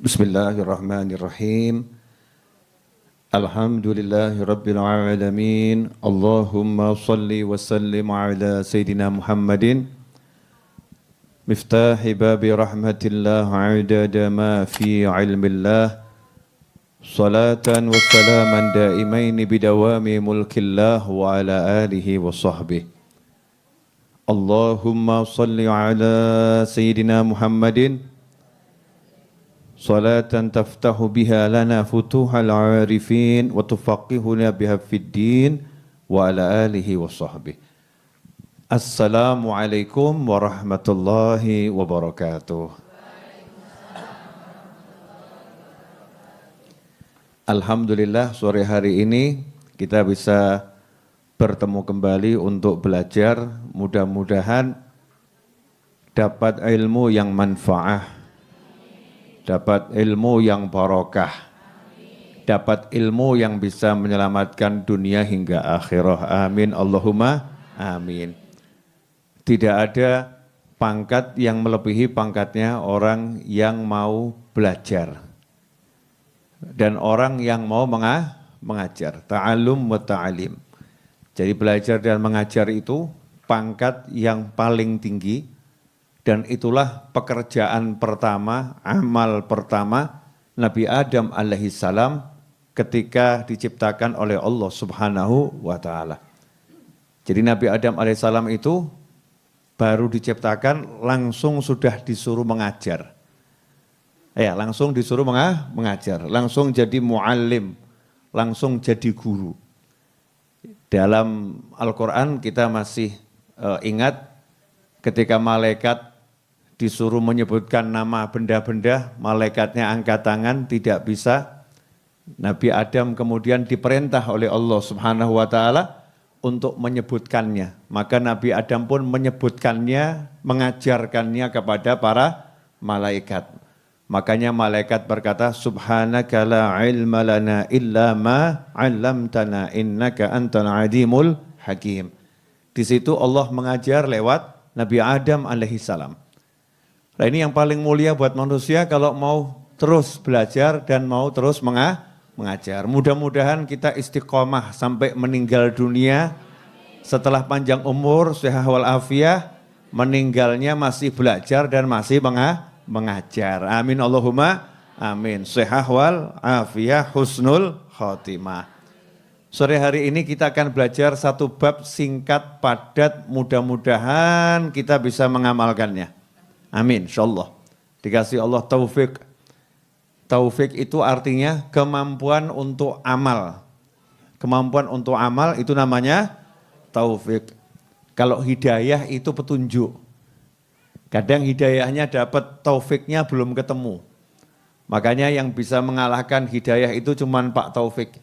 Bismillahirrahmanirrahim. Alhamdulillahi Rabbil Alamin. Allahumma salli wa sallim ala Sayyidina Muhammadin miftahi babi rahmatillah adada ma fi ilmillah salatan wa salaman daimaini bidawami mulkillah wa ala alihi wa sahbihi. Allahumma salli ala Sayyidina Muhammadin salatan taftahu biha lana futuhal arifin wa tufaqihuna biha fid din wa ala alihi wa sahbihi. Assalamualaikum warahmatullahi wabarakatuh. Alhamdulillah sore hari ini kita bisa bertemu kembali untuk belajar, mudah-mudahan dapat ilmu yang manfaah, dapat ilmu yang barokah, dapat ilmu yang bisa menyelamatkan dunia hingga akhirah. Amin Allahumma amin. Tidak ada pangkat yang melebihi pangkatnya orang yang mau belajar dan orang yang mau mengajar. Ta'allum wa ta'alim. Jadi belajar dan mengajar itu pangkat yang paling tinggi. Dan itulah pekerjaan pertama, amal pertama Nabi Adam alaihissalam ketika diciptakan oleh Allah subhanahu wa ta'ala. Jadi Nabi Adam alaihissalam itu baru diciptakan langsung sudah disuruh mengajar. Ya, langsung disuruh mengajar, langsung jadi muallim, langsung jadi guru. Dalam Al-Quran kita masih ingat ketika malaikat disuruh menyebutkan nama benda-benda, malaikatnya angkat tangan, tidak bisa. Nabi Adam kemudian diperintah oleh Allah subhanahu wa ta'ala untuk menyebutkannya. Maka Nabi Adam pun menyebutkannya, mengajarkannya kepada para malaikat. Makanya malaikat berkata, Subhanaka la ilma lana illa ma 'allamtana innaka antal alimul hakim. Di situ Allah mengajar lewat Nabi Adam alaihissalam. Nah ini yang paling mulia buat manusia kalau mau terus belajar dan mau terus mengajar. Mudah-mudahan kita istiqomah sampai meninggal dunia, setelah panjang umur, sehat wal afiah, meninggalnya masih belajar dan masih mengajar. Amin Allahumma amin. Sehat wal afiah, husnul khotimah. Sore hari ini kita akan belajar satu bab singkat, padat, mudah-mudahan kita bisa mengamalkannya. Amin, insyaallah. Dikasih Allah taufik. Taufik itu artinya kemampuan untuk amal. Kemampuan untuk amal itu namanya taufik. Kalau hidayah itu petunjuk. Kadang hidayahnya dapat, taufiknya belum ketemu. Makanya yang bisa mengalahkan hidayah itu cuman Pak Taufik.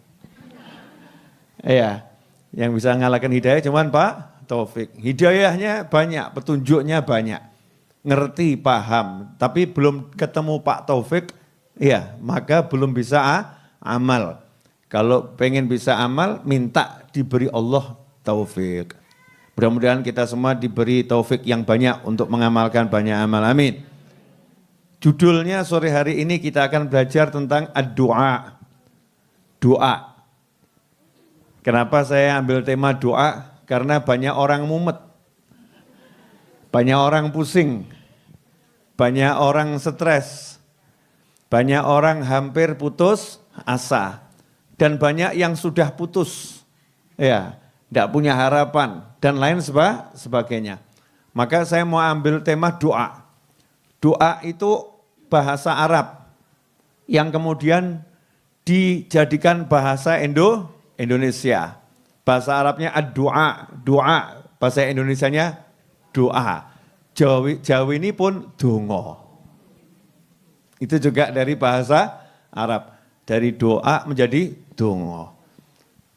Iya, yang bisa mengalahkan hidayah cuman Pak Taufik. Hidayahnya banyak, petunjuknya banyak. Ngerti, paham, tapi belum ketemu Pak Taufik, ya maka belum bisa amal. Kalau pengen bisa amal, minta diberi Allah taufik. Mudah-mudahan kita semua diberi taufik yang banyak untuk mengamalkan banyak amal. Amin. Judulnya sore hari ini kita akan belajar tentang ad-du'a. Doa. Kenapa saya ambil tema doa? Karena banyak orang mumet. Banyak orang pusing, banyak orang stres, banyak orang hampir putus asa, dan banyak yang sudah putus, ya, tidak punya harapan, dan lain sebagainya. Maka saya mau ambil tema doa. Doa itu bahasa Arab yang kemudian dijadikan bahasa Indonesia. Bahasa Arabnya ad-du'a, doa, bahasa Indonesianya doa. Jawi ini pun dongo. Itu juga dari bahasa Arab. Dari doa menjadi dongo.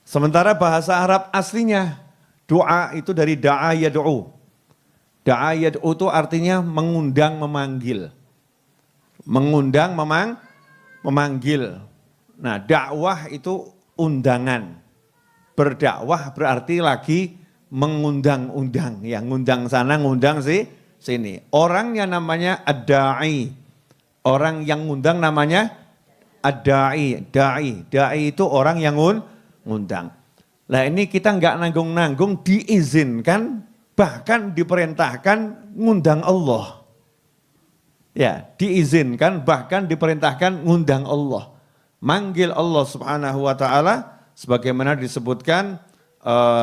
Sementara bahasa Arab aslinya doa itu dari da'a yad'u. Da'a yad'u itu artinya mengundang, memanggil. Mengundang, memanggil. Nah, dakwah itu undangan. Berdakwah berarti lagi mengundang-undang, ya ngundang sana, ngundang sini. Orangnya namanya ad-da'i. Orang yang ngundang namanya ad-da'i. Da'i itu orang yang ngundang. Nah ini kita nggak nanggung-nanggung, diizinkan, bahkan diperintahkan ngundang Allah. Ya, diizinkan, bahkan diperintahkan ngundang Allah. Manggil Allah subhanahu wa ta'ala, sebagaimana disebutkan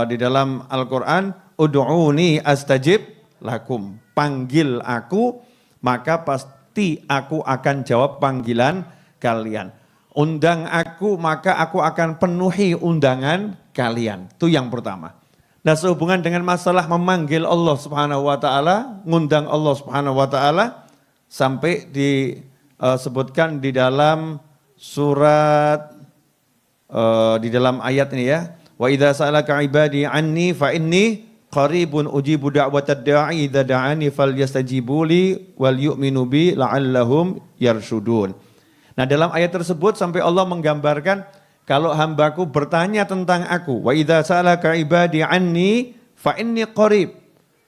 di dalam Al-Quran, ud'uni astajib lakum. Panggil aku, maka pasti aku akan jawab panggilan kalian. Undang aku, maka aku akan penuhi undangan kalian. Itu yang pertama. Nah, sehubungan dengan masalah memanggil Allah Subhanahu wa taala, ngundang Allah Subhanahu wa taala, sampai disebutkan di dalam surat di dalam ayat ini ya. Wa idza sa'alaka 'ibadi 'anni fa inni qaribun ujibu da'watad da'i idza da'ani falyastajibu li wal yu'minu bi la'allahum yarshudun. Nah, dalam ayat tersebut sampai Allah menggambarkan kalau hambaku bertanya tentang aku, wa idza sa'alaka 'ibadi 'anni fa inni qarib.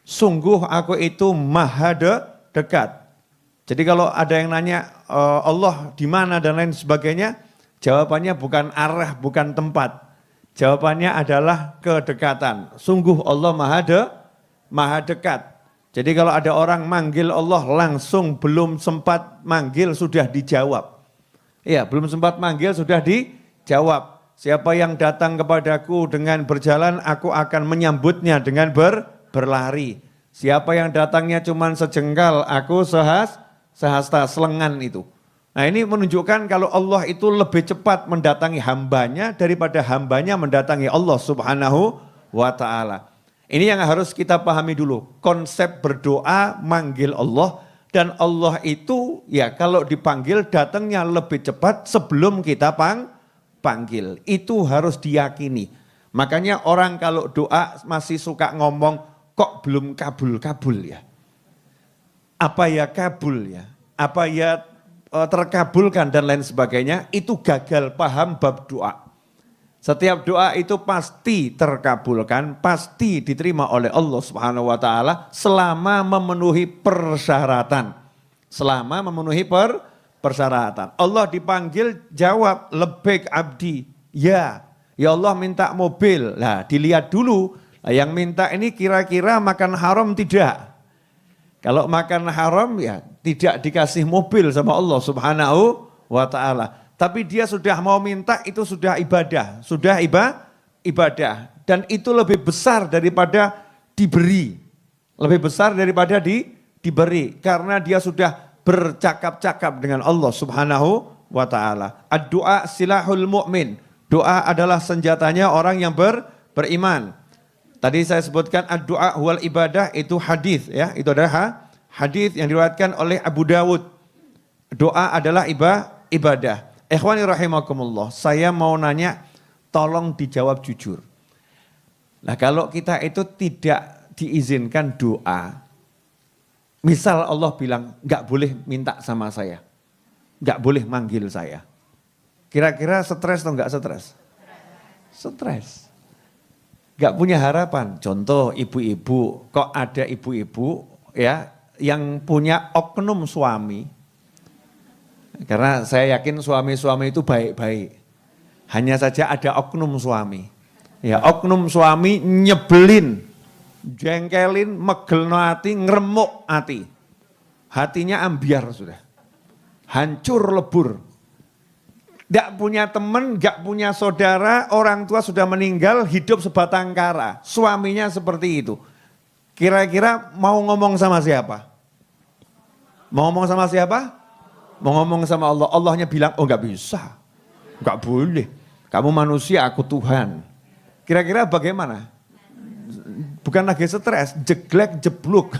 Sungguh aku itu maha dekat. Jadi kalau ada yang nanya Allah di mana dan lain sebagainya, jawabannya bukan arah, bukan tempat. Jawabannya adalah kedekatan. Sungguh Allah maha dekat. Jadi kalau ada orang manggil Allah langsung belum sempat manggil sudah dijawab. Iya, belum sempat manggil sudah dijawab. Siapa yang datang kepadaku dengan berjalan, aku akan menyambutnya dengan berlari. Siapa yang datangnya cuma sejengkal, aku sehasta selengan itu. Nah ini menunjukkan kalau Allah itu lebih cepat mendatangi hambanya daripada hambanya mendatangi Allah subhanahu wa ta'ala. Ini yang harus kita pahami dulu. Konsep berdoa manggil Allah. Dan Allah itu ya kalau dipanggil datangnya lebih cepat sebelum kita panggil. Itu harus diyakini. Makanya orang kalau doa masih suka ngomong kok belum kabul-kabul ya. Apa ya kabul ya? Apa ya terkabulkan dan lain sebagainya, itu gagal paham bab doa. Setiap doa itu pasti terkabulkan, pasti diterima oleh Allah Subhanahu wa taala selama memenuhi persyaratan. Selama memenuhi persyaratan. Allah dipanggil jawab labbaik abdi. Ya Allah minta mobil. Nah, dilihat dulu yang minta ini kira-kira makan haram tidak? Kalau makan haram ya tidak dikasih mobil sama Allah Subhanahu wa taala. Tapi dia sudah mau minta, itu sudah ibadah. Sudah ibadah. Dan itu lebih besar daripada diberi. Lebih besar daripada diberi. Karena dia sudah bercakap-cakap dengan Allah Subhanahu wa ta'ala. Ad-du'a silahul mu'min. Doa adalah senjatanya orang yang beriman. Tadi saya sebutkan ad-du'a huwal ibadah, itu hadis ya. Itu adalah hadis yang diriwayatkan oleh Abu Dawud. Doa adalah ibadah. Ikhwani rahimakumullah, saya mau nanya, tolong dijawab jujur. Nah kalau kita itu tidak diizinkan doa, misal Allah bilang gak boleh minta sama saya, gak boleh manggil saya. Kira-kira stres atau gak stres? Stres. Gak punya harapan. Contoh ibu-ibu, kok ada ibu-ibu ya yang punya oknum suami. Karena saya yakin suami-suami itu baik-baik. Hanya saja ada oknum suami. Ya, oknum suami nyebelin, jengkelin, megelno hati, ngeremuk hati. Hatinya ambiar sudah. Hancur lebur. Gak punya teman, gak punya saudara, orang tua sudah meninggal, hidup sebatang kara. Suaminya seperti itu. Kira-kira mau ngomong sama siapa? Mau ngomong sama siapa? Mau ngomong sama Allah, Allahnya bilang, oh gak bisa, gak boleh. Kamu manusia, aku Tuhan. Kira-kira bagaimana? Bukan lagi stres, jeglek, jebluk.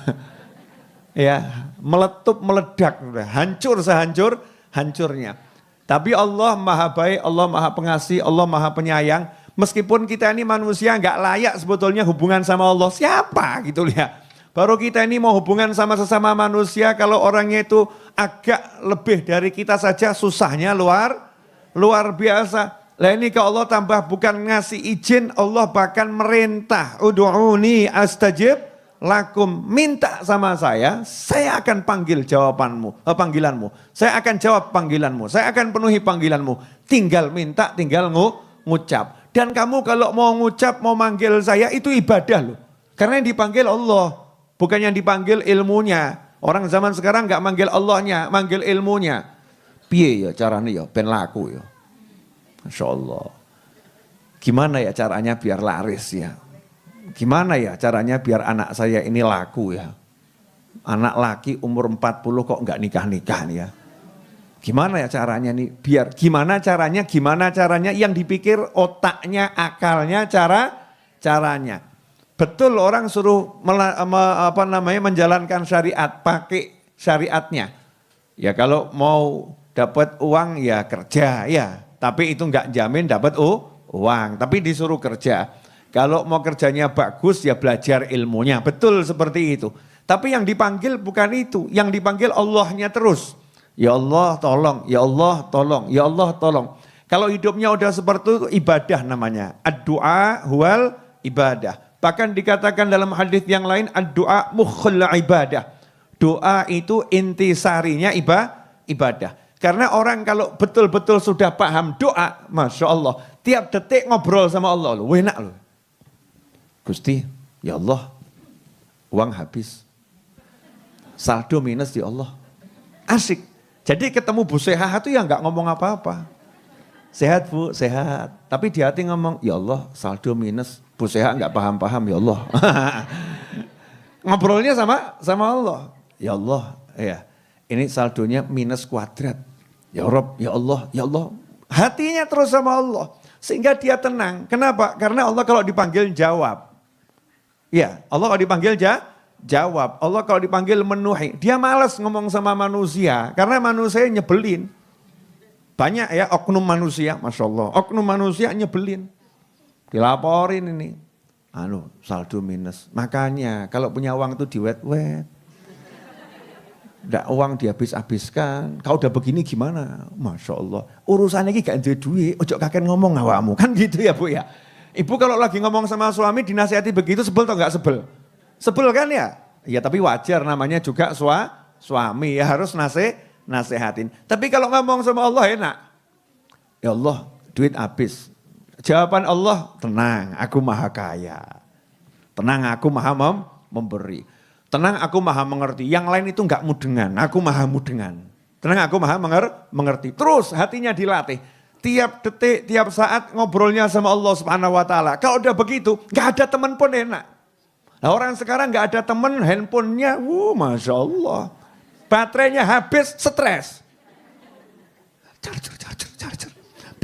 Ya, meletup, meledak, hancur sehancur-hancurnya. Tapi Allah maha baik, Allah maha pengasih, Allah maha penyayang. Meskipun kita ini manusia gak layak sebetulnya hubungan sama Allah. Siapa gitu ya. Baru kita ini mau hubungan sama sesama manusia, kalau orangnya itu agak lebih dari kita saja susahnya luar biasa. Lah ini kalau Allah tambah bukan ngasih izin, Allah bahkan merintah. Ud'uni astajib lakum, minta sama saya akan panggil panggilanmu. Saya akan jawab panggilanmu, saya akan penuhi panggilanmu. Tinggal minta, tinggal ngucap. Dan kamu kalau mau ngucap, mau manggil saya itu ibadah loh. Karena yang dipanggil Allah, bukan yang dipanggil ilmunya. Orang zaman sekarang gak manggil Allahnya, manggil ilmunya. Piye ya caranya ya, ben laku ya. Masya Allah. Gimana ya caranya biar laris ya. Gimana ya caranya biar anak saya ini laku ya. Anak laki umur 40 kok enggak nikah-nikah nih ya. Gimana ya caranya nih biar gimana caranya yang dipikir otaknya, akalnya, caranya. Betul orang suruh menjalankan syariat, pakai syariatnya. Ya kalau mau dapat uang ya kerja ya, tapi itu enggak jamin dapat uang, tapi disuruh kerja. Kalau mau kerjanya bagus ya belajar ilmunya. Betul seperti itu. Tapi yang dipanggil bukan itu. Yang dipanggil Allahnya terus. Ya Allah tolong, ya Allah tolong, ya Allah tolong. Kalau hidupnya udah seperti itu ibadah namanya. Ad-du'a huwal ibadah. Bahkan dikatakan dalam hadis yang lain ad-du'a mukhul ibadah. Doa itu intisarinya ibadah. Karena orang kalau betul-betul sudah paham doa, Masya Allah. Tiap detik ngobrol sama Allah. Enak loh. Gusti, ya Allah, uang habis. Saldo minus ya Allah. Asik. Jadi ketemu Bu Seha itu ya enggak ngomong apa-apa. Sehat Bu, sehat. Tapi di hati ngomong, ya Allah saldo minus. Bu Seha enggak paham-paham ya Allah. Ngobrolnya sama Allah. Ya Allah, ya. Ini saldonya minus kuadrat. Ya Rob, ya Allah, ya Allah. Hatinya terus sama Allah. Sehingga dia tenang. Kenapa? Karena Allah kalau dipanggil jawab. Ya, Allah kalau dipanggil jawab. Allah kalau dipanggil menuhi. Dia malas ngomong sama manusia. Karena manusia nyebelin. Banyak ya oknum manusia, Masya Allah. Oknum manusia nyebelin. Dilaporin ini. Saldo minus. Makanya kalau punya uang itu diwet-wet. Nggak uang dihabis-habiskan. Kau udah begini gimana? Masya Allah. Urusannya ini gak ada duit. Ojo kakek ngomong awakmu. Kan gitu ya Bu ya. Ibu kalau lagi ngomong sama suami dinasihati begitu sebel atau enggak sebel? Sebel kan ya? Ya tapi wajar namanya juga suami ya harus nasihatin. Tapi kalau ngomong sama Allah enak. Ya Allah duit habis. Jawaban Allah tenang aku maha kaya. Tenang aku maha memberi. Tenang aku maha mengerti. Yang lain itu enggak mudengan. Aku maha mudengan. Tenang aku maha mengerti. Terus hatinya dilatih. Tiap detik, tiap saat ngobrolnya sama Allah Subhanahu wa taala. Kalau udah begitu, enggak ada teman pun enak. Nah, orang sekarang enggak ada teman, handphonenya, Masya Allah. Baterainya habis, stres. Charger.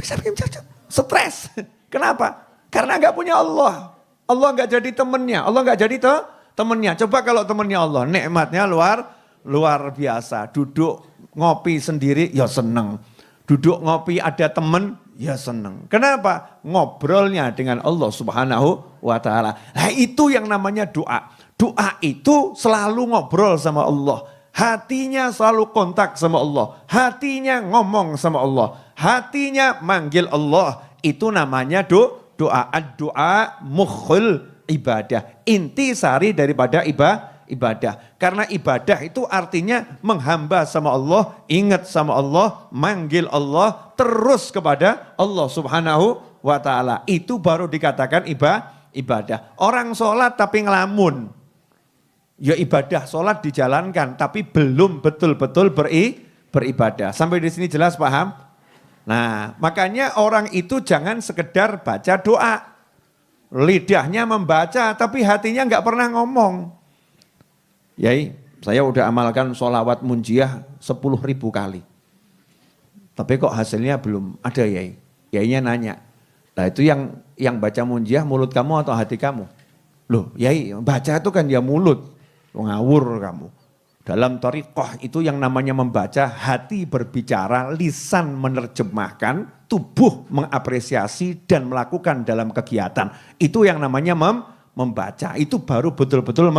Bisa bikin charger. Stres. Kenapa? Karena enggak punya Allah. Allah enggak jadi temannya, Allah enggak jadi temannya. Coba kalau temannya Allah, nikmatnya luar biasa. Duduk ngopi sendiri, ya seneng. Duduk ngopi ada teman, ya seneng. Kenapa? Ngobrolnya dengan Allah Subhanahu wa taala. Nah, itu yang namanya doa. Doa itu selalu ngobrol sama Allah. Hatinya selalu kontak sama Allah. Hatinya ngomong sama Allah. Hatinya manggil Allah. Itu namanya doa. Doa mukhul ibadah. Intisari daripada ibadah. Karena ibadah itu artinya menghamba sama Allah, ingat sama Allah, manggil Allah, terus kepada Allah Subhanahu wa taala. Itu baru dikatakan ibadah. Orang sholat tapi ngelamun. Ya ibadah, sholat dijalankan tapi belum betul-betul beribadah. Sampai di sini jelas paham? Nah, makanya orang itu jangan sekedar baca doa. Lidahnya membaca tapi hatinya enggak pernah ngomong. Yai, saya udah amalkan sholawat munjiah 10.000 kali. Tapi kok hasilnya belum ada Yai. Yainya nanya, nah itu yang baca munjiah mulut kamu atau hati kamu? Loh Yai, baca itu kan ya mulut. Ngawur kamu. Dalam thariqah itu yang namanya membaca, hati berbicara, lisan menerjemahkan, tubuh mengapresiasi dan melakukan dalam kegiatan. Itu yang namanya membaca. Itu baru betul-betul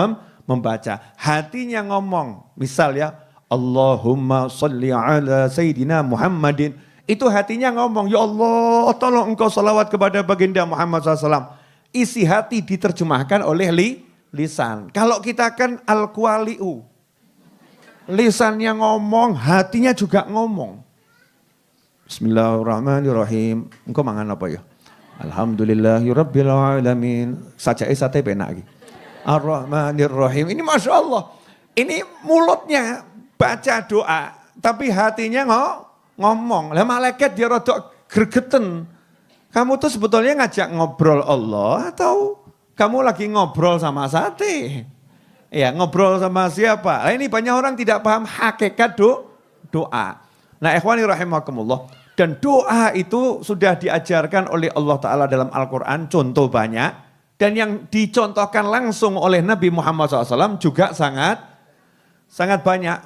membaca. Hatinya ngomong, misal ya, Allahumma salli ala Sayyidina Muhammadin. Itu hatinya ngomong, ya Allah tolong engkau salawat kepada baginda Muhammad SAW. Isi hati diterjemahkan oleh lisan. Kalau kita kan al-qawli'u. Lisannya ngomong, hatinya juga ngomong. Bismillahirrahmanirrahim. Engkau mangan apa ya? Alhamdulillahirabbil alamin. Sajake sate penak iki. Ar-Rahmanir-Rahim. Ini Masya Allah. Ini mulutnya baca doa. Tapi hatinya ngomong. Lah malaikat dia rodok gregeten. Kamu tuh sebetulnya ngajak ngobrol Allah atau kamu lagi ngobrol sama sate? Ya ngobrol sama siapa? Nah, ini banyak orang tidak paham hakikat doa. Nah ikhwani rahimakumullah. Dan doa itu sudah diajarkan oleh Allah Ta'ala dalam Al-Quran. Contoh banyak. Dan yang dicontohkan langsung oleh Nabi Muhammad SAW juga sangat banyak.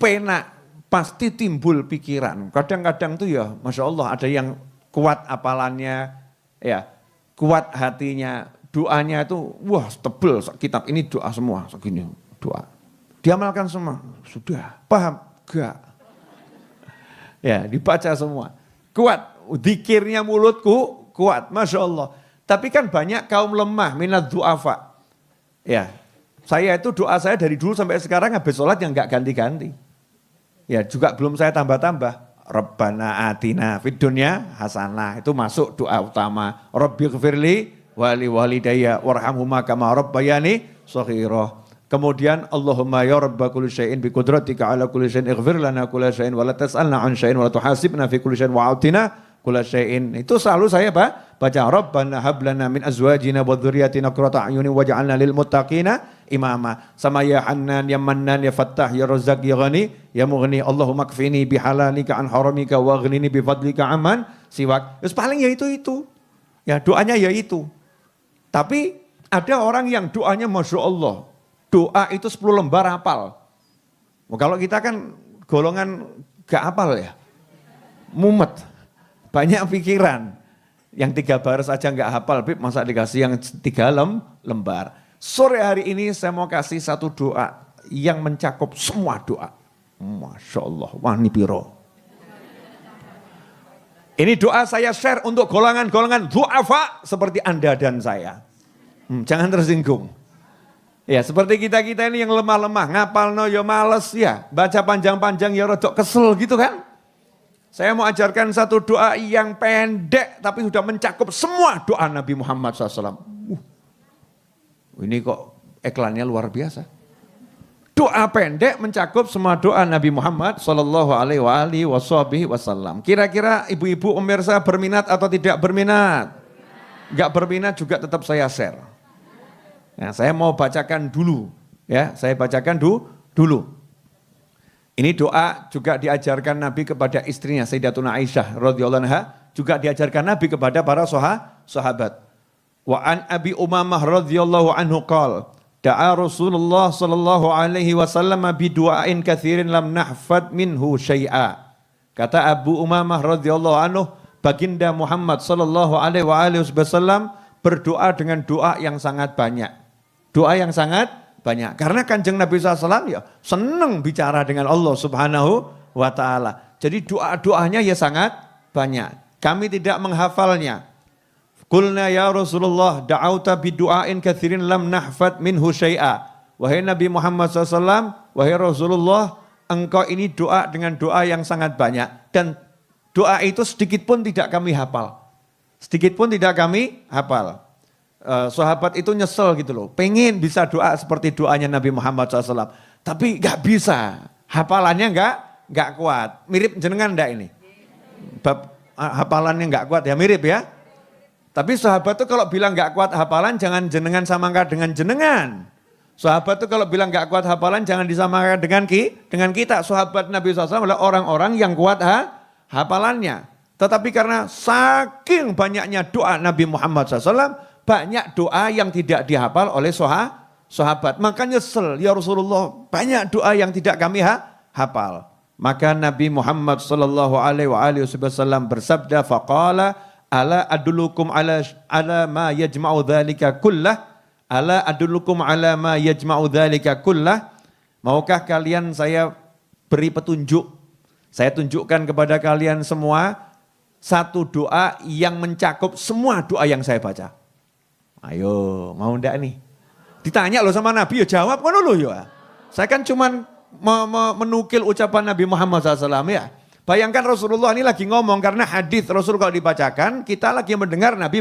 Pena pasti timbul pikiran. Kadang-kadang tuh ya Masya Allah ada yang kuat apalannya, ya kuat hatinya, doanya itu wah tebel kitab ini doa semua segini doa. Diamalkan semua, sudah paham? Enggak. Ya dibaca semua. Kuat, zikirnya mulutku kuat, Masya Allah. Tapi kan banyak kaum lemah, minat du'afa. Ya, saya itu doa saya dari dulu sampai sekarang habis sholat yang enggak ganti-ganti. Ya juga belum saya tambah-tambah. Rabbana atina fid dunya hasanah. Itu masuk doa utama. Rabbighfirli wali walidayya warhamhuma kama rabbayani shaghira. Kemudian Allahumma ya rabba kulli syai'in bi qudratika ala kulli syai'in ighfir lana kulli syai'in wa la tas'alna an syai'in wa la tuhasibna fi kulli syai'in wa atina kula syai'in. Itu selalu saya baca Rabbana hab lana min azwajina wa dzurriyyatina qurrata a'yunin waj'alna lil muttaqina imama. Sama ya Hannan ya Mannan ya Fattah ya Razzaq ya Ghani ya Mughni. Allahumma kfini bihalalika an haramika wa aghnini bi fadlika amman siwak. Terus paling ya itu. Ya doanya ya itu. Tapi ada orang yang doanya Masya Allah. Doa itu 10 lembar hafal. Kalau kita kan golongan gak hafal ya. Mumet. Banyak pikiran. Yang 3 baris aja nggak hafal, Bib, masa dikasih yang 3 lembar. Sore hari ini saya mau kasih satu doa yang mencakup semua doa. Masya Allah, wani piro. Ini doa saya share untuk golongan-golongan du'afa seperti Anda dan saya. Jangan tersinggung. Ya seperti kita-kita ini yang lemah-lemah, ngapal no ya males ya, baca panjang-panjang ya rodok kesel gitu kan. Saya mau ajarkan satu doa yang pendek tapi sudah mencakup semua doa Nabi Muhammad SAW. Ini kok iklannya luar biasa. Doa pendek mencakup semua doa Nabi Muhammad SAW. Kira-kira ibu-ibu pemirsa berminat atau tidak berminat? Enggak berminat juga tetap saya share. Nah, saya mau bacakan dulu. Ya, saya bacakan dulu. Ini doa juga diajarkan Nabi kepada istrinya Sayyidatuna Aisyah radhiyallahu anha, juga diajarkan Nabi kepada para sahabat. Wa an Abi Umamah radhiyallahu anhu qala da'a Rasulullah sallallahu alaihi wasallam bi du'ain katsirin lam nahfad minhu syai'a. Kata Abu Umamah radhiyallahu anhu, baginda Muhammad sallallahu alaihi wasallam berdoa dengan doa yang sangat banyak. Doa yang sangat banyak. Karena Kanjeng Nabi SAW ya senang bicara dengan Allah Subhanahu wa ta'ala. Jadi doa-doanya ya sangat banyak. Kami tidak menghafalnya. Qulna ya Rasulullah da'auta bidu'ain katsirin lam nahfad minhu syai'a. Wahai Nabi Muhammad SAW, wahai Rasulullah, engkau ini doa dengan doa yang sangat banyak. Dan doa itu sedikit pun tidak kami hafal. Sedikit pun tidak kami hafal. Sahabat itu nyesel gitu loh, pengen bisa doa seperti doanya Nabi Muhammad SAW, tapi gak bisa, hafalannya gak kuat. Mirip jenengan enggak ini? Bab hafalannya gak kuat ya, mirip ya. Tapi sahabat itu kalau bilang gak kuat hafalan, jangan jenengan samakan dengan jenengan. Sahabat itu kalau bilang gak kuat hafalan, jangan disamakan dengan kita. Sahabat Nabi SAW adalah orang-orang yang kuat hafalannya. Tetapi karena saking banyaknya doa Nabi Muhammad SAW, banyak doa yang tidak dihafal oleh sahabat. Maka nyesel, ya Rasulullah, banyak doa yang tidak kami hafal. Maka Nabi Muhammad sallallahu alaihi wasallam bersabda, faqala ala adullukum ala ma yajma'u dzalika kullah, ala adullukum ala ma yajma'u dzalika kullah. Maukah kalian saya beri petunjuk? Saya tunjukkan kepada kalian semua satu doa yang mencakup semua doa yang saya baca. Ayo, mau enggak nih? Ditanya loh sama Nabi, ya jawab kan loh ya. Saya kan cuman menukil ucapan Nabi Muhammad SAW ya. Bayangkan Rasulullah ini lagi ngomong karena hadis Rasul kalau dibacakan, kita lagi mendengar Nabi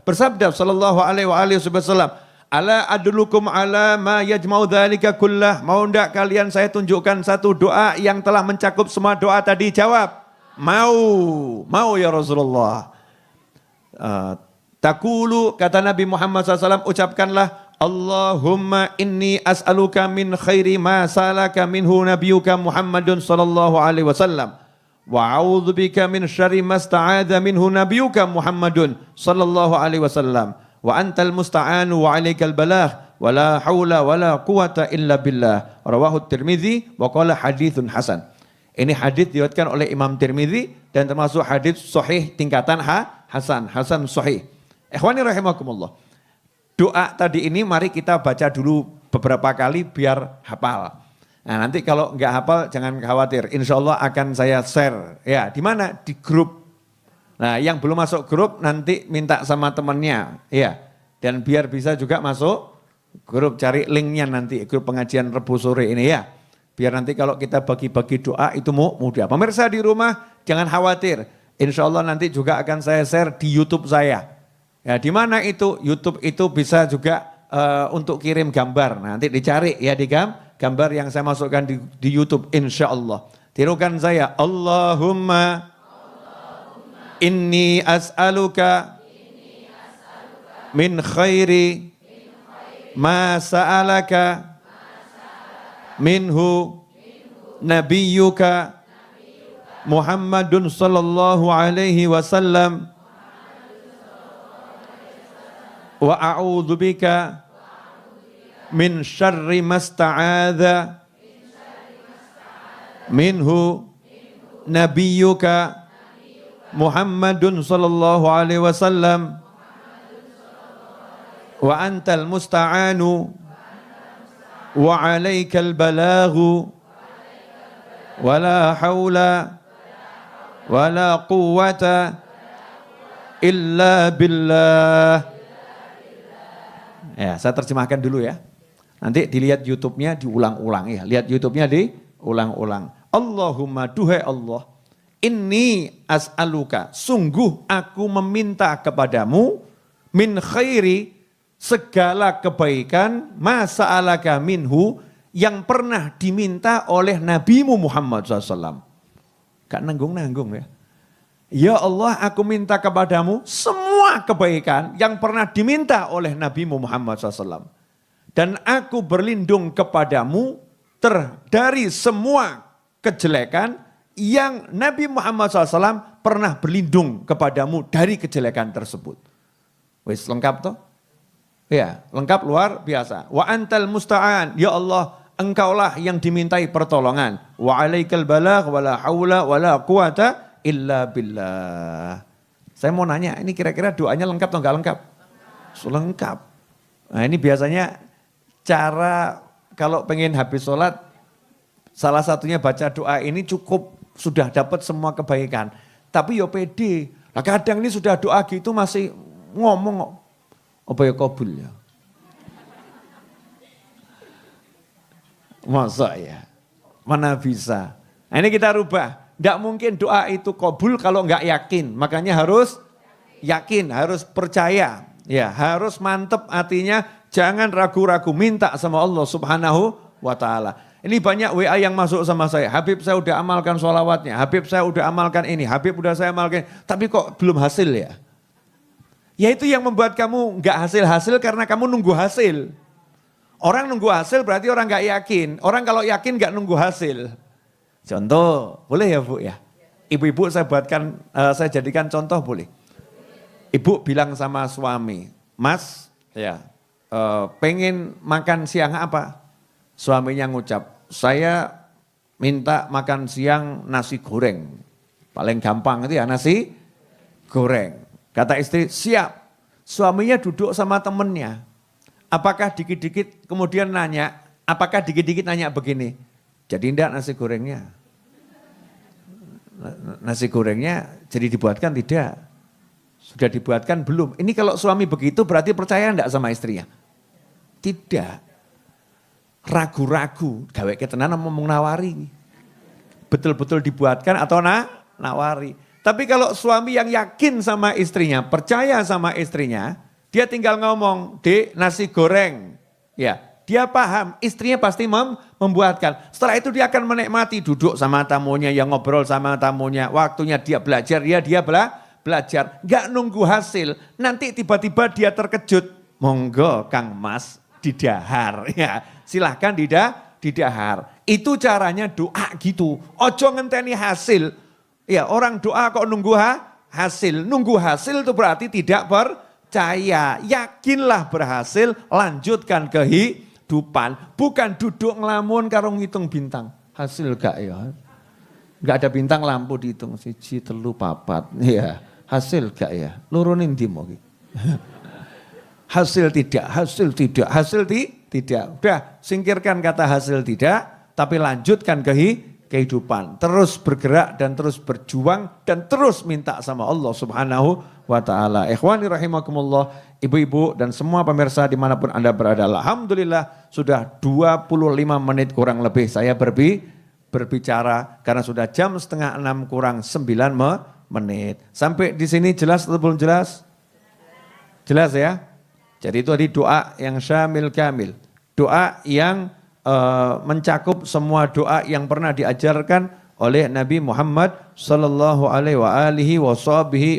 bersabda sallallahu alaihi wasallam, ala adlukum ala ma yajma'u dzalika kullah. Mau enggak kalian saya tunjukkan satu doa yang telah mencakup semua doa tadi? Jawab, mau ya Rasulullah. Takulu, kata Nabi Muhammad SAW, ucapkanlah, Allahumma inni as'aluka min khairi ma salaka minhu nabiyuka Muhammadun sallallahu alaihi wasallam. Wa a'udzubika min syarri ma sta'adha minhu nabiyuka Muhammadun sallallahu alaihi wasallam. Wa antal musta'anu wa 'alaikal balagh wa la haula wa la quwata illa billah. Rawahu Tirmizi wa qala haditsun hasan. Ini hadis diriwayatkan oleh Imam Tirmizi dan termasuk hadis sahih tingkatan hasan sahih. Ikhwani rahimakumullah. Doa tadi ini mari kita baca dulu beberapa kali biar hafal. Nah nanti kalau enggak hafal jangan khawatir, insya Allah akan saya share. Ya di mana? Di grup. Nah yang belum masuk grup nanti minta sama temannya. Ya dan biar bisa juga masuk grup, cari linknya nanti, grup pengajian Rebu sore ini ya. Biar nanti kalau kita bagi-bagi doa itu mudah. Pemirsa di rumah jangan khawatir, insya Allah nanti juga akan saya share di YouTube saya. Ya di mana itu? YouTube itu bisa juga untuk kirim gambar. Nanti dicari ya di gambar yang saya masukkan di YouTube insya Allah. Tirukan saya, Allahumma inni as'aluka min khairi ma sa'alaka minhu nabiyyuka Muhammadun sallallahu alaihi wasallam wa a'udzubika min syarri masta'adha minhu nabiyyuka Muhammadun sallallahu alaihi wasallam wa antal musta'anu wa 'alaikal balaghu wa la haula wa la quwwata illa billah. Ya, saya terjemahkan dulu ya. Nanti dilihat YouTube-nya diulang-ulang ya. Lihat YouTube-nya diulang-ulang. Allahumma, duhai Allah, inni as'aluka, sungguh aku meminta kepadamu, min khairi, segala kebaikan, ma sa'alaka minhu, yang pernah diminta oleh Nabimu Muhammad SAW. Gak nanggung-nanggung ya. Ya Allah, aku minta kepadamu semua kebaikan yang pernah diminta oleh Nabi Muhammad SAW. Dan aku berlindung kepadamu dari semua kejelekan yang Nabi Muhammad SAW pernah berlindung kepadamu dari kejelekan tersebut. Wis lengkap toh? Ya, lengkap luar biasa. Wa antal musta'an, ya Allah, engkaulah yang dimintai pertolongan. Wa 'alaikal balagh wa la haula wa la quwata illa billah. Saya mau nanya, ini kira-kira doanya lengkap atau enggak lengkap? Lengkap. Nah ini biasanya cara kalau pengen habis sholat, salah satunya baca doa ini cukup sudah dapat semua kebaikan. Tapi ya pede. Nah kadang ini sudah doa gitu masih ngomong, apa ya kabul ya. Masa ya, mana bisa. Nah ini kita rubah. Tidak mungkin doa itu kabul kalau enggak yakin. Makanya harus yakin, harus percaya. Ya, harus mantep artinya jangan ragu-ragu, minta sama Allah Subhanahu wa taala. Ini banyak WA yang masuk sama saya. Habib saya udah amalkan sholawatnya, Habib saya udah amalkan ini, Habib udah saya amalkan, tapi kok belum hasil ya? Ya itu yang membuat kamu enggak hasil-hasil karena kamu nunggu hasil. Orang nunggu hasil berarti orang enggak yakin. Orang kalau yakin enggak nunggu hasil. Contoh, boleh ya Bu ya? Ibu-ibu saya buatkan, saya jadikan contoh boleh? Ibu bilang sama suami, Mas, ya pengen makan siang apa? Suaminya ngucap, saya minta makan siang nasi goreng. Paling gampang itu ya nasi goreng. Kata istri, siap. Suaminya duduk sama temennya. Apakah dikit-dikit kemudian nanya, apakah dikit-dikit nanya begini, jadi enggak nasi gorengnya? Nasi gorengnya jadi dibuatkan tidak? Sudah dibuatkan belum? Ini kalau suami begitu berarti percaya enggak sama istrinya? Tidak. Ragu-ragu, gawe ketenan ngomong nawari. Betul-betul dibuatkan atau nawari. Tapi kalau suami yang yakin sama istrinya, percaya sama istrinya, dia tinggal ngomong, "Dek, nasi goreng." Ya, dia paham, istrinya pasti membuatkan. Setelah itu dia akan menikmati duduk sama tamunya, yang ngobrol sama tamunya. Waktunya dia belajar, dia belajar. Enggak nunggu hasil, nanti tiba-tiba dia terkejut. Monggo Kang Mas didahar. Ya, silahkan didahar. Itu caranya doa gitu. Ojo ngenteni hasil. Ya, orang doa kok nunggu hasil. Nunggu hasil itu berarti tidak percaya. Yakinlah berhasil, lanjutkan kehidupan. Bukan duduk ngelamun karo ngitung bintang. Hasil gak ya? Gak ada bintang lampu dihitung. 1, 3, 4. Ya, hasil gak ya? Lurunin di mau. Hasil tidak. Udah, singkirkan kata hasil tidak, tapi lanjutkan kehidupan. Terus bergerak dan terus berjuang dan terus minta sama Allah Subhanahu wa ta'ala. Ikhwani rahimakumullah, ibu-ibu dan semua pemirsa dimanapun Anda berada. Alhamdulillah sudah 25 menit kurang lebih saya berbicara karena sudah jam 5:30 kurang 9 menit. Sampai di sini jelas atau belum jelas? Jelas ya? Jadi itu tadi doa yang syamil kamil. Doa yang mencakup semua doa yang pernah diajarkan oleh Nabi Muhammad sallallahu alaihi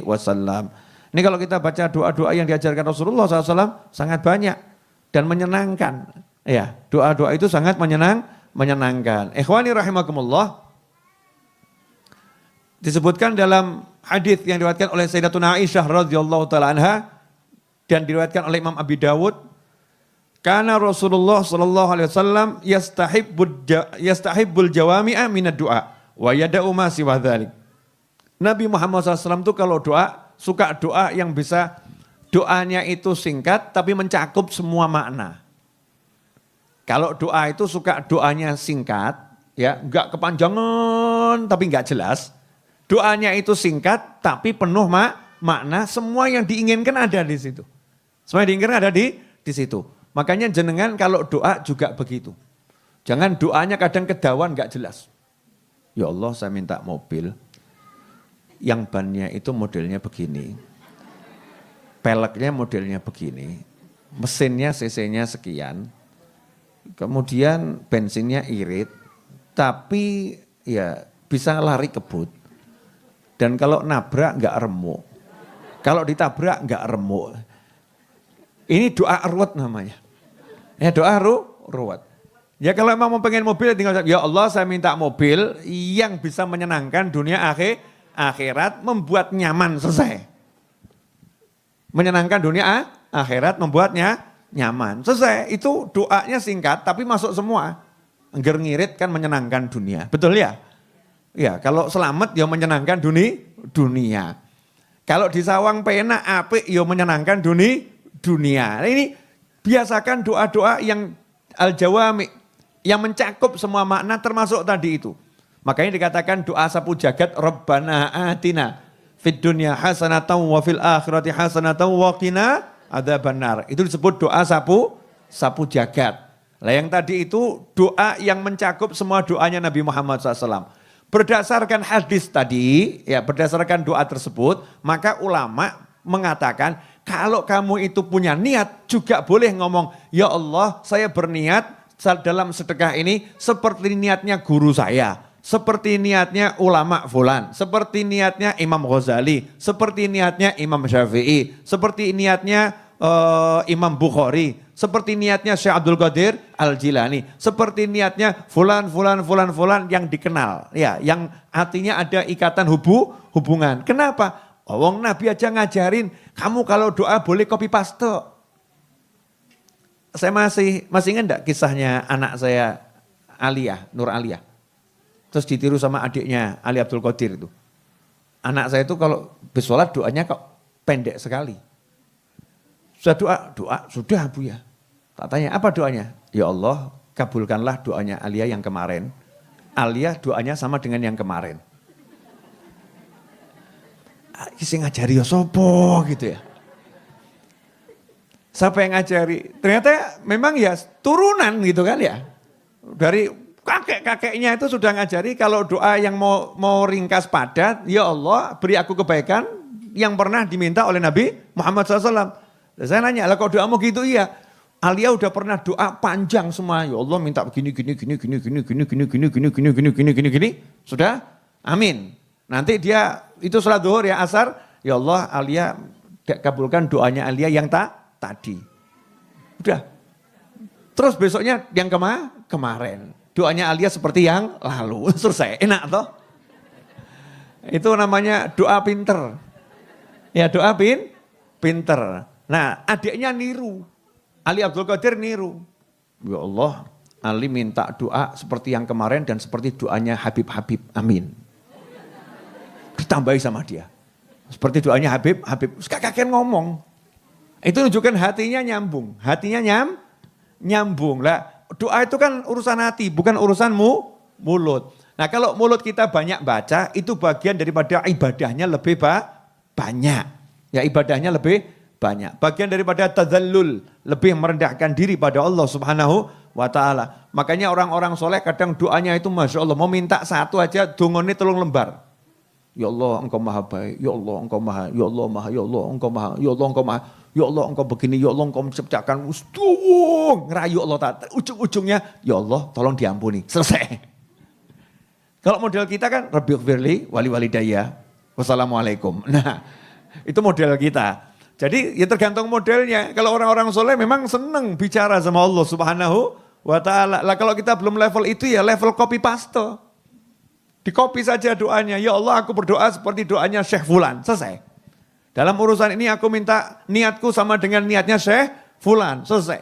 wasallam. Ini kalau kita baca doa-doa yang diajarkan Rasulullah SAW sangat banyak dan menyenangkan. Ya, doa-doa itu sangat menyenangkan. Ikhwani rahimakumullah. Disebutkan dalam hadis yang diriwayatkan oleh Sayyidatuna Aisyah radhiyallahu taala anha dan diriwayatkan oleh Imam Abi Dawud, karena Rasulullah sallallahu alaihi wasallam yastahibbul jawami'a minad du'a wa yada'u ma siwa dzalik. Nabi Muhammad SAW itu kalau doa suka doa yang bisa doanya itu singkat tapi mencakup semua makna. Kalau doa itu suka doanya singkat, ya, enggak kepanjangan tapi enggak jelas. Doanya itu singkat tapi penuh makna, semua yang diinginkan ada di situ. Semua yang diinginkan ada di situ. Makanya jenengan kalau doa juga begitu. Jangan doanya kadang kedawan enggak jelas. Ya Allah, saya minta mobil yang bannya itu modelnya begini. Peleknya modelnya begini. Mesinnya cc-nya sekian. Kemudian bensinnya irit, tapi ya bisa lari kebut. Dan kalau nabrak enggak remuk. Kalau ditabrak enggak remuk. Ini doa ruwet namanya. Ya doa ruwet. Ya kalau memang mau pengen mobil tinggal ya Allah saya minta mobil yang bisa menyenangkan dunia akhirat, membuat nyaman, selesai. Menyenangkan dunia akhirat, membuatnya nyaman, selesai. Itu doanya singkat tapi masuk semua. Engger ngirit kan menyenangkan dunia, betul ya? Ya kalau selamat ya menyenangkan dunia. Kalau di sawang penak apik ya menyenangkan dunia. Nah, ini biasakan doa-doa yang al-jawami, yang mencakup semua makna termasuk tadi itu. Makanya dikatakan doa sapu jagat, Rabbana atina fid dunya hasanatan wa fil akhirati hasanatan wa qina adzabannar. Itu disebut doa sapu jagat. Lah yang tadi itu doa yang mencakup semua doanya Nabi Muhammad SAW. Berdasarkan hadis tadi, ya berdasarkan doa tersebut, maka ulama mengatakan kalau kamu itu punya niat juga boleh ngomong, ya Allah saya berniat dalam sedekah ini seperti niatnya guru saya, seperti niatnya ulama fulan, seperti niatnya Imam Ghazali, seperti niatnya Imam Syafi'i, seperti niatnya Imam Bukhari, seperti niatnya Syekh Abdul Qadir Al-Jilani, seperti niatnya fulan yang dikenal, ya, yang artinya ada ikatan hubungan. Kenapa? Wong Nabi aja ngajarin, kamu kalau doa boleh copy paste. Saya masih ingat enggak kisahnya anak saya Aliyah, Nur Aliyah. Terus ditiru sama adiknya Ali Abdul Qadir itu. Anak saya itu kalau bersolat doanya kok pendek sekali. Sudah doa sudah Bu ya. Tak tanya apa doanya? Ya Allah kabulkanlah doanya Aliyah yang kemarin. Aliyah doanya sama dengan yang kemarin. Isi ngajari ya sopo gitu ya. Siapa yang ngajari? Ternyata memang ya turunan gitu kan ya. Dari kakek-kakeknya itu sudah ngajari kalau doa yang mau ringkas padat, ya Allah beri aku kebaikan yang pernah diminta oleh Nabi Muhammad SAW. Saya nanya, lah kok doamu gitu? Iya. Alia udah pernah doa panjang semua. Ya Allah minta begini. Sudah? Amin. Nanti dia itu sholat zuhur ya asar. Ya Allah Alia kabulkan doanya Alia yang tadi. Udah. Terus besoknya yang kemarin. Doanya Alia seperti yang lalu. Selesai. Enak toh? Itu namanya doa pinter. Ya doa pinter. Nah adiknya niru. Ali Abdul Qadir niru. Ya Allah, Ali minta doa seperti yang kemarin dan seperti doanya Habib. Amin. Ditambahi sama dia. Seperti doanya Habib. Kakek ngomong. Itu menunjukkan hatinya nyambung. Nyambung. Lah, doa itu kan urusan hati, bukan urusanmu mulut. Nah kalau mulut kita banyak baca, itu bagian daripada ibadahnya lebih banyak. Ya ibadahnya lebih banyak. Bagian daripada tadzallul, lebih merendahkan diri pada Allah Subhanahu wa ta'ala. Makanya orang-orang soleh kadang doanya itu Masya Allah, mau minta satu aja, dungone 3 lembar. Ya Allah engkau maha baik, ya Allah engkau maha, ya Allah maha, ya Allah engkau maha, ya Allah engkau maha, ya Allah engkau begini, ya Allah engkau menciptakan ngerayu Allah, ujung-ujungnya ya Allah tolong diampuni, selesai. Kalau model kita kan Rabbighfirli wali walidayya, wassalamualaikum. Nah itu model kita. Jadi ya tergantung modelnya. Kalau orang-orang soleh memang senang bicara sama Allah Subhanahu wa ta'ala. Lah kalau kita belum level itu ya level copy paste. Di-copy saja doanya. Ya Allah aku berdoa seperti doanya Syekh Fulan. Selesai. Dalam urusan ini aku minta niatku sama dengan niatnya Syekh Fulan. Selesai.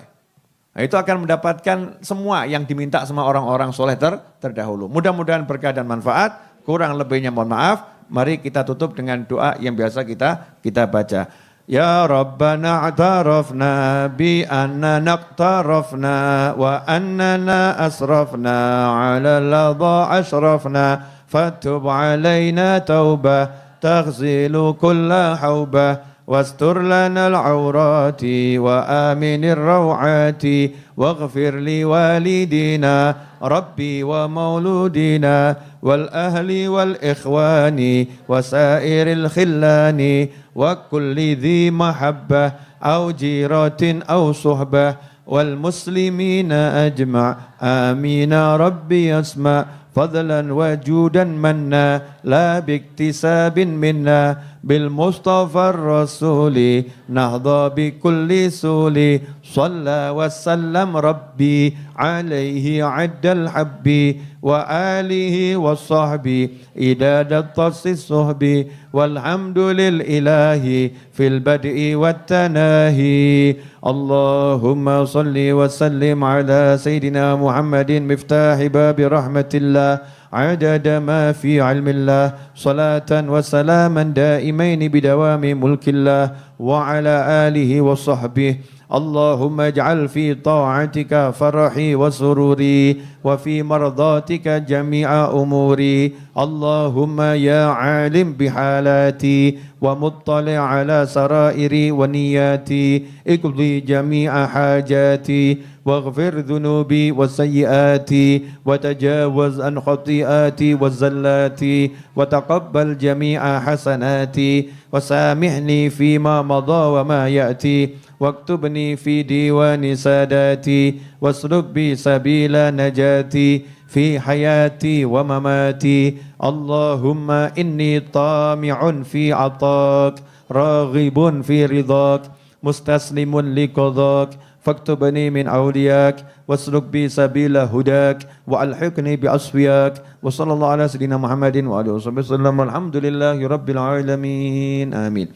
Nah, itu akan mendapatkan semua yang diminta sama orang-orang soleh terdahulu. Mudah-mudahan berkah dan manfaat. Kurang lebihnya mohon maaf. Mari kita tutup dengan doa yang biasa kita baca. Ya Rabbana a'tarafna bi anna naqtarafna wa annana asrafna ala ladha asrafna fatub alayna taubah taghzilu kulla haubah wastur lana al-awrati wa aminir rawati waghfir li walidina rabbi wa mauludina wal ahli wal ikhwani wa sairil khillani wa kulli dhi mahabbah au jiratin au suhbah wal muslimina ajma' amina rabbi asma' fadlan wa judan manna la biktisabin minna bil mustafa rasuli nahda bi kulli suli salla wa sallam rabbi alaihi addal habbi wa alihi wa sahbi idadat tasis suhbi walhamdulil ilahi fil bad'i wat tanahi Allahumma salli wa sallim ala sayyidina Muhammadin miftahi babi rahmatillah عدد ما في علم الله صلاة وسلاما دائمين بدوام ملك الله وعلى آله وصحبه اللهم اجعل في طاعتك فرحي وسروري وفي مرضاتك جميع أموري اللهم يا عالم بحالاتي ومطلع على سرائري ونياتي اقضي جميع حاجاتي واغفر ذنوبي وسيئاتي وتجاوز عن خطيئاتي وزلاتي وتقبل جميع حسناتي وسامحني فيما مضى وما يأتي واكتبني في ديوان ساداتي واسلك بي سبيل نجاتي في حياتي ومماتي اللهم إني طامع في عطاك راغب في رضاك مستسلم لقضاك فاكتبني من أولياك واسلك بي سبيل هداك وألحقني بأصفياك وصلى الله على سيدنا محمد وآله وسلم والحمد لله رب العالمين آمين.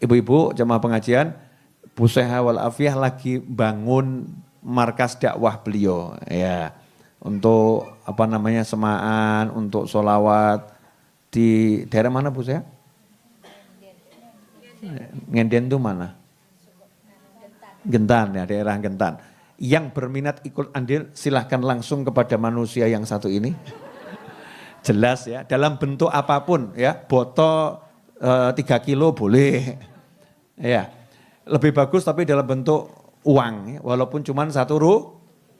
Ibu-ibu jamaah pengajian, Bu Seha wal Afiyah lagi bangun markas dakwah beliau ya. Untuk apa namanya semaan, untuk sholawat di daerah mana Bu Seha? Ngenden itu mana? Gentan ya, daerah Gentan. Yang berminat ikut andil silahkan langsung kepada manusia yang satu ini. Jelas ya, dalam bentuk apapun ya, botol 3 kilo boleh. Ya. lebih bagus tapi dalam bentuk uang, ya. Walaupun cuma 1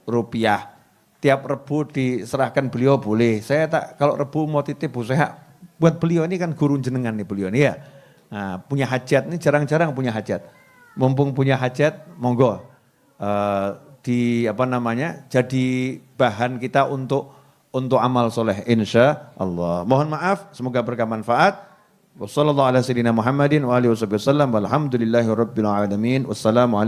rupiah. Tiap Rebu diserahkan beliau boleh. Saya tak kalau Rebu mau titip Bu Seha, buat beliau ini kan guru jenengan nih beliau nih ya. Nah, punya hajat ini jarang-jarang punya hajat. Mumpung punya hajat, monggo jadi bahan kita untuk amal soleh insya Allah. Mohon maaf, semoga berkah manfaat. Wassalamualaikum warahmatullahi wabarakatuh. Wassalamualaikum warahmatullahi wabarakatuh.